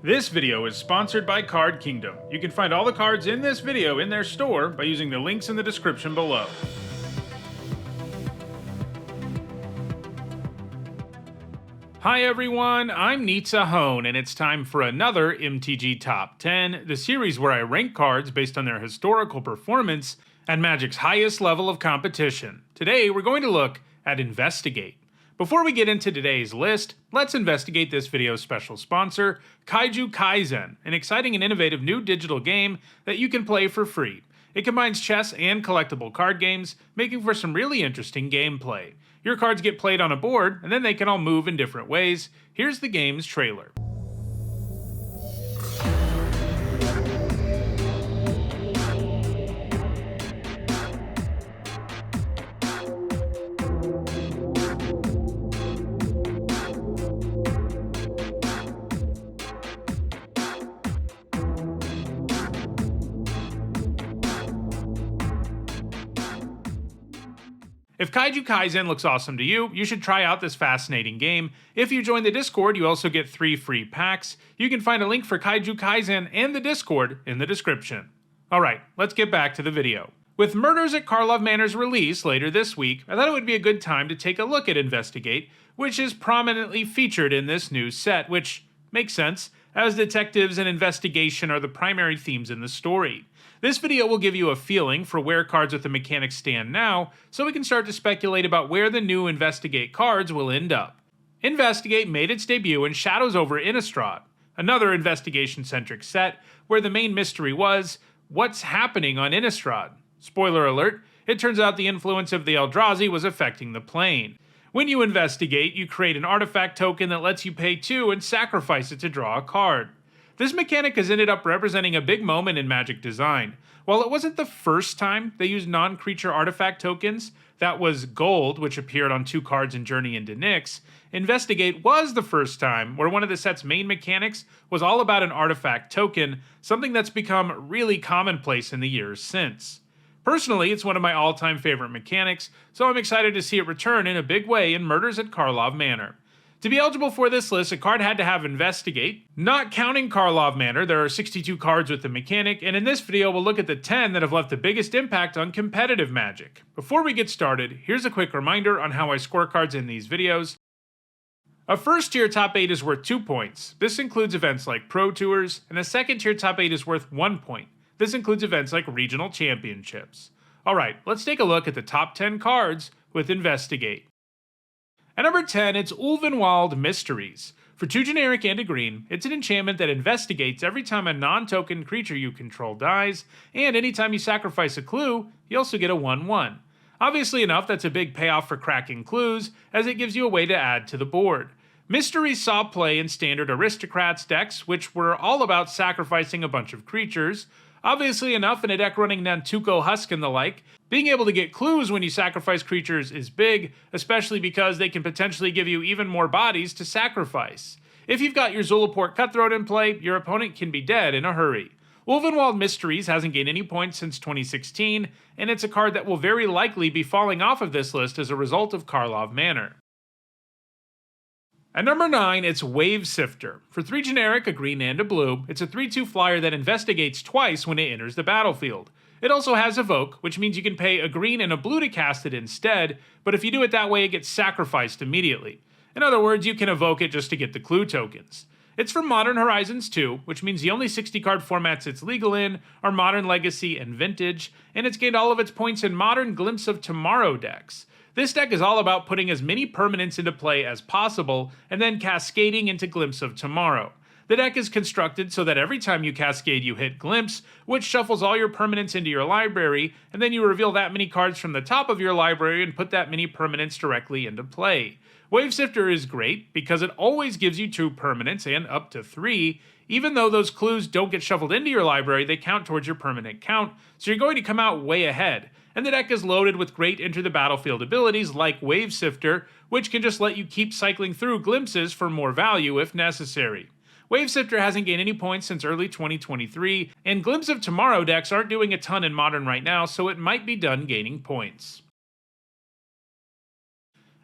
This video is sponsored by Card Kingdom. You can find all the cards in this video in their store by using the links in the description below. Hi everyone, I'm Nitsa Hone, and it's time for another MTG Top 10, the series where I rank cards based on their historical performance and Magic's highest level of competition. Today we're going to look at Investigate. Before we get into today's list, let's investigate this video's special sponsor, Kaiju Kaizen, an exciting and innovative new digital game that you can play for free. It combines chess and collectible card games, making for some really interesting gameplay. Your cards get played on a board, and then they can all move in different ways. Here's the game's trailer. If Kaiju Kaizen looks awesome to you, you should try out this fascinating game. If you join the Discord, you also get 3 free packs. You can find a link for Kaiju Kaizen and the Discord in the description. Alright, let's get back to the video. With Murders at Karlov Manor's release later this week, I thought it would be a good time to take a look at Investigate, which is prominently featured in this new set, which makes sense, as detectives and investigation are the primary themes in the story. This video will give you a feeling for where cards with the mechanics stand now, so we can start to speculate about where the new Investigate cards will end up. Investigate made its debut in Shadows over Innistrad, another investigation-centric set where the main mystery was, what's happening on Innistrad? Spoiler alert, it turns out the influence of the Eldrazi was affecting the plane. When you investigate, you create an artifact token that lets you pay 2 and sacrifice it to draw a card. This mechanic has ended up representing a big moment in Magic design. While it wasn't the first time they used non-creature artifact tokens, that was Gold, which appeared on 2 cards in Journey into Nyx, Investigate was the first time where one of the set's main mechanics was all about an artifact token, something that's become really commonplace in the years since. Personally, it's one of my all-time favorite mechanics, so I'm excited to see it return in a big way in Murders at Karlov Manor. To be eligible for this list, a card had to have Investigate. Not counting Karlov Manor, there are 62 cards with the mechanic, and in this video we'll look at the 10 that have left the biggest impact on competitive Magic. Before we get started, here's a quick reminder on how I score cards in these videos. A first tier top 8 is worth 2 points. This includes events like Pro Tours, and a second tier top 8 is worth 1 point. This includes events like regional championships. Alright, let's take a look at the top 10 cards with Investigate. At number 10, it's Ulvenwald Mysteries. For 2 generic and a green, it's an enchantment that investigates every time a non-token creature you control dies, and anytime you sacrifice a clue, you also get a 1/1. Obviously enough, that's a big payoff for cracking clues, as it gives you a way to add to the board. Mysteries saw play in standard Aristocrats decks, which were all about sacrificing a bunch of creatures. Obviously enough, in a deck running Nantuko Husk and the like, being able to get clues when you sacrifice creatures is big, especially because they can potentially give you even more bodies to sacrifice. If you've got your Zulaport Cutthroat in play, your opponent can be dead in a hurry. Ulvenwald Mysteries hasn't gained any points since 2016, and it's a card that will very likely be falling off of this list as a result of Karlov Manor. At number 9, it's Wave Sifter. For 3 generic, a green and a blue, it's a 3/2 flyer that investigates twice when it enters the battlefield. It also has Evoke, which means you can pay a green and a blue to cast it instead, but if you do it that way, it gets sacrificed immediately. In other words, you can evoke it just to get the clue tokens. It's from Modern Horizons 2, which means the only 60 card formats it's legal in are Modern Legacy and Vintage, and it's gained all of its points in Modern Glimpse of Tomorrow decks. This deck is all about putting as many permanents into play as possible, and then cascading into Glimpse of Tomorrow. The deck is constructed so that every time you cascade you hit Glimpse, which shuffles all your permanents into your library, and then you reveal that many cards from the top of your library and put that many permanents directly into play. Wave Sifter is great because it always gives you 2 permanents and up to 3. Even though those clues don't get shuffled into your library, they count towards your permanent count, so you're going to come out way ahead. And the deck is loaded with great enter the battlefield abilities like Wave Sifter, which can just let you keep cycling through glimpses for more value if necessary. Wave Sifter hasn't gained any points since early 2023, and Glimpse of Tomorrow decks aren't doing a ton in Modern right now, so it might be done gaining points.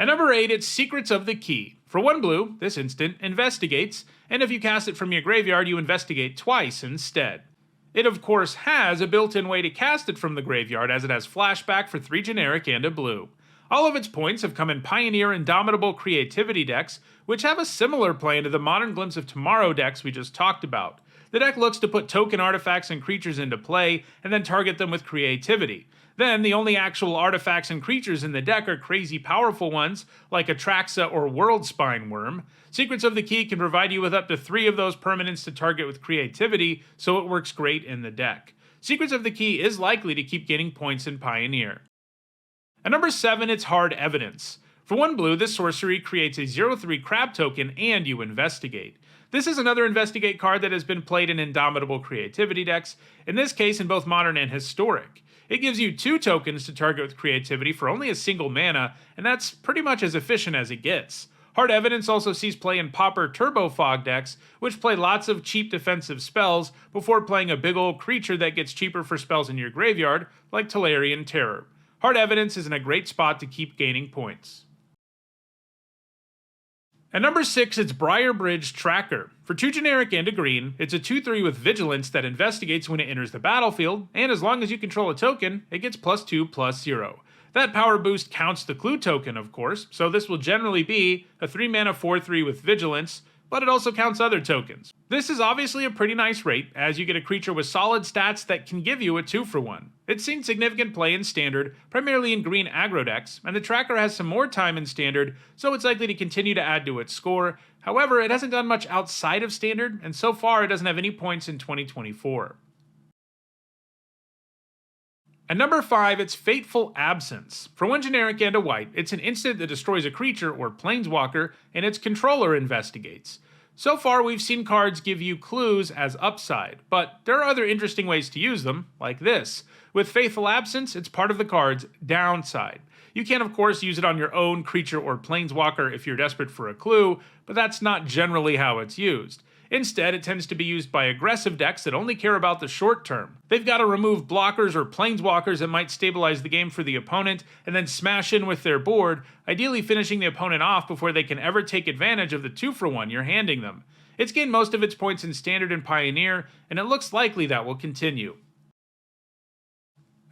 At number 8, it's Secrets of the Key. For 1 blue, this instant investigates, and if you cast it from your graveyard, you investigate twice instead. It of course has a built-in way to cast it from the graveyard, as it has flashback for 3 generic and a blue. All of its points have come in Pioneer Indomitable Creativity decks, which have a similar plan to the Modern Glimpse of Tomorrow decks we just talked about. The deck looks to put token artifacts and creatures into play, and then target them with creativity. Then, the only actual artifacts and creatures in the deck are crazy powerful ones, like Atraxa or Worldspine Worm. Secrets of the Key can provide you with up to 3 of those permanents to target with creativity, so it works great in the deck. Secrets of the Key is likely to keep gaining points in Pioneer. At number 7, it's Hard Evidence. For 1 blue, this sorcery creates a 0/3 crab token and you investigate. This is another investigate card that has been played in Indomitable Creativity decks, in this case in both Modern and Historic. It gives you 2 tokens to target with creativity for only a single mana, and that's pretty much as efficient as it gets. Hard Evidence also sees play in Pauper Turbo Fog decks, which play lots of cheap defensive spells before playing a big old creature that gets cheaper for spells in your graveyard, like Tolarian Terror. Hard Evidence is in a great spot to keep gaining points. At number 6, it's Briarbridge Tracker. For 2 generic and a green, it's a 2/3 with Vigilance that investigates when it enters the battlefield, and as long as you control a token, it gets +2/+0. That power boost counts the clue token, of course, so this will generally be a 3 mana 4/3 with Vigilance, but it also counts other tokens. This is obviously a pretty nice rate, as you get a creature with solid stats that can give you a 2-for-1. It's seen significant play in Standard, primarily in green aggro decks, and the Tracker has some more time in Standard, so it's likely to continue to add to its score. However, it hasn't done much outside of Standard, and so far it doesn't have any points in 2024. At number 5, it's Fateful Absence. For 1 generic and a white, it's an instant that destroys a creature or planeswalker, and its controller investigates. So far, we've seen cards give you clues as upside, but there are other interesting ways to use them, like this. With Fateful Absence, it's part of the card's downside. You can, of course, use it on your own creature or planeswalker if you're desperate for a clue, but that's not generally how it's used. Instead, it tends to be used by aggressive decks that only care about the short term. They've got to remove blockers or planeswalkers that might stabilize the game for the opponent, and then smash in with their board, ideally finishing the opponent off before they can ever take advantage of the 2-for-1 you're handing them. It's gained most of its points in Standard and Pioneer, and it looks likely that will continue.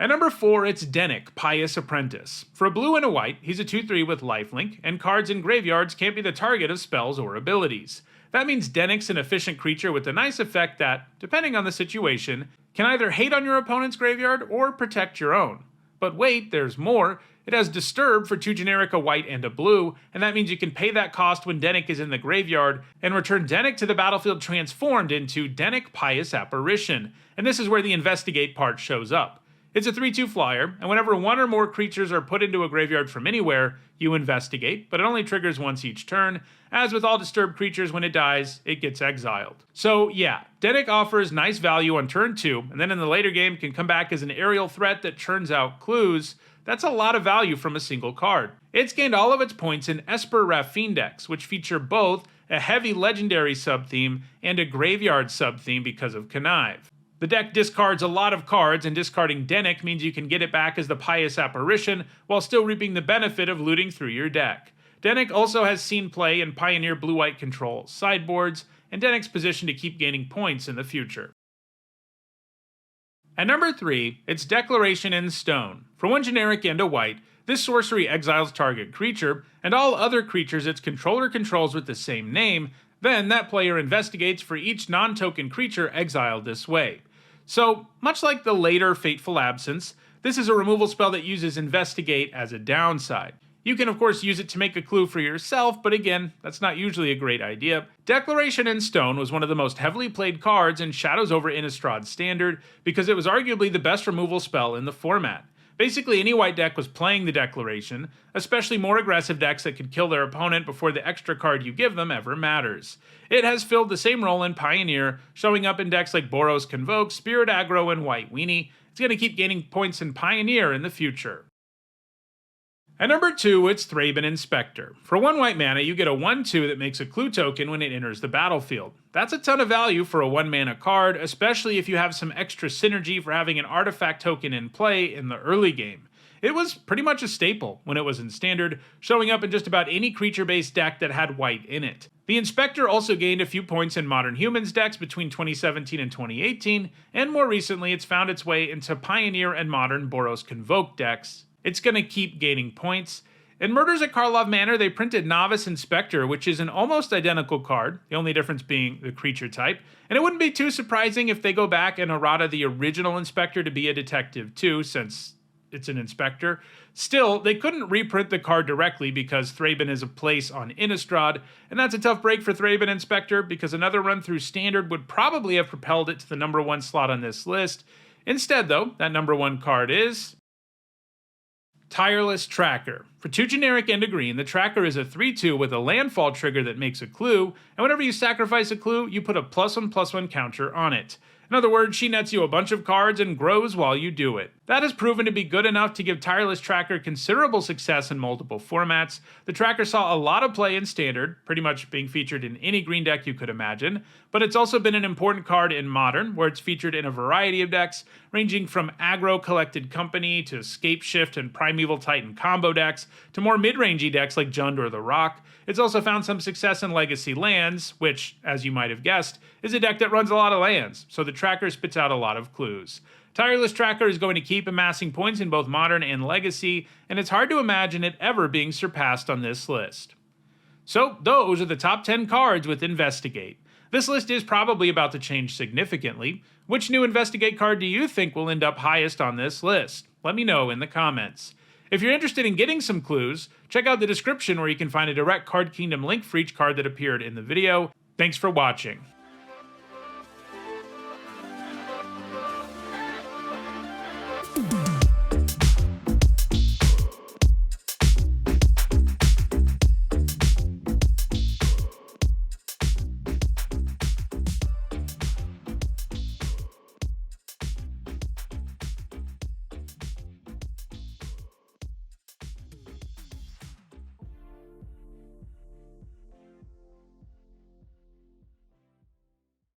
At number 4, it's Dennick, Pious Apprentice. For a blue and a white, he's a 2/3 with lifelink, and cards in graveyards can't be the target of spells or abilities. That means Dennick's an efficient creature with a nice effect that, depending on the situation, can either hate on your opponent's graveyard or protect your own. But wait, there's more. It has Disturb for 2 generic, a white, and a blue, and that means you can pay that cost when Dennick is in the graveyard, and return Dennick to the battlefield transformed into Dennick Pious Apparition, and this is where the investigate part shows up. It's a 3/2 flyer, and whenever 1 or more creatures are put into a graveyard from anywhere, you investigate, but it only triggers once each turn. As with all disturbed creatures, when it dies, it gets exiled. So yeah, Dennick offers nice value on turn 2, and then in the later game can come back as an aerial threat that churns out clues. That's a lot of value from a single card. It's gained all of its points in Esper Raffine decks, which feature both a heavy legendary sub-theme and a graveyard sub-theme because of Connive. The deck discards a lot of cards, and discarding Dennick means you can get it back as the Pious Apparition while still reaping the benefit of looting through your deck. Dennick also has seen play in Pioneer Blue-White Control sideboards, and Dennick's positioned to keep gaining points in the future. At number 3, it's Declaration in Stone. For 1 generic and a white, this sorcery exiles target creature, and all other creatures its controller controls with the same name. Then that player investigates for each non-token creature exiled this way. So, much like the later Fateful Absence, this is a removal spell that uses Investigate as a downside. You can of course use it to make a clue for yourself, but again, that's not usually a great idea. Declaration in Stone was one of the most heavily played cards in Shadows over Innistrad Standard because it was arguably the best removal spell in the format. Basically, any white deck was playing the Declaration, especially more aggressive decks that could kill their opponent before the extra card you give them ever matters. It has filled the same role in Pioneer, showing up in decks like Boros Convoke, Spirit Aggro, and White Weenie. It's going to keep gaining points in Pioneer in the future. At number 2, it's Thraen Inspector. For 1 white mana, you get a 1/2 that makes a clue token when it enters the battlefield. That's a ton of value for a 1 mana card, especially if you have some extra synergy for having an artifact token in play in the early game. it was pretty much a staple when it was in Standard, showing up in just about any creature-based deck that had white in it. The Inspector also gained a few points in Modern Humans decks between 2017 and 2018, and more recently it's found its way into Pioneer and Modern Boros Convoke decks. It's gonna keep gaining points. In Murders at Karlov Manor, they printed Novice Inspector, which is an almost identical card, the only difference being the creature type, and it wouldn't be too surprising if they go back and errata the original Inspector to be a detective too, since it's an Inspector. Still, they couldn't reprint the card directly because Thraben is a place on Innistrad, and that's a tough break for Thraben Inspector because another run through Standard would probably have propelled it to the number 1 slot on this list. Instead though, that number 1 card is Tireless Tracker. For 2 generic and a green, the Tracker is a 3/2 with a landfall trigger that makes a clue, and whenever you sacrifice a clue, you put a +1/+1 counter on it. In other words, she nets you a bunch of cards and grows while you do it. That has proven to be good enough to give Tireless Tracker considerable success in multiple formats. The Tracker saw a lot of play in Standard, pretty much being featured in any green deck you could imagine, but it's also been an important card in Modern, where it's featured in a variety of decks, ranging from Aggro Collected Company to Scape Shift and Primeval Titan combo decks, to more mid-rangey decks like Jund or The Rock. It's also found some success in Legacy Lands, which, as you might have guessed, is a deck that runs a lot of lands, so the Tracker spits out a lot of clues. Tireless Tracker is going to keep amassing points in both Modern and Legacy, and it's hard to imagine it ever being surpassed on this list. So those are the top 10 cards with Investigate. This list is probably about to change significantly. Which new Investigate card do you think will end up highest on this list? Let me know in the comments. If you're interested in getting some clues, check out the description where you can find a direct Card Kingdom link for each card that appeared in the video. Thanks for watching.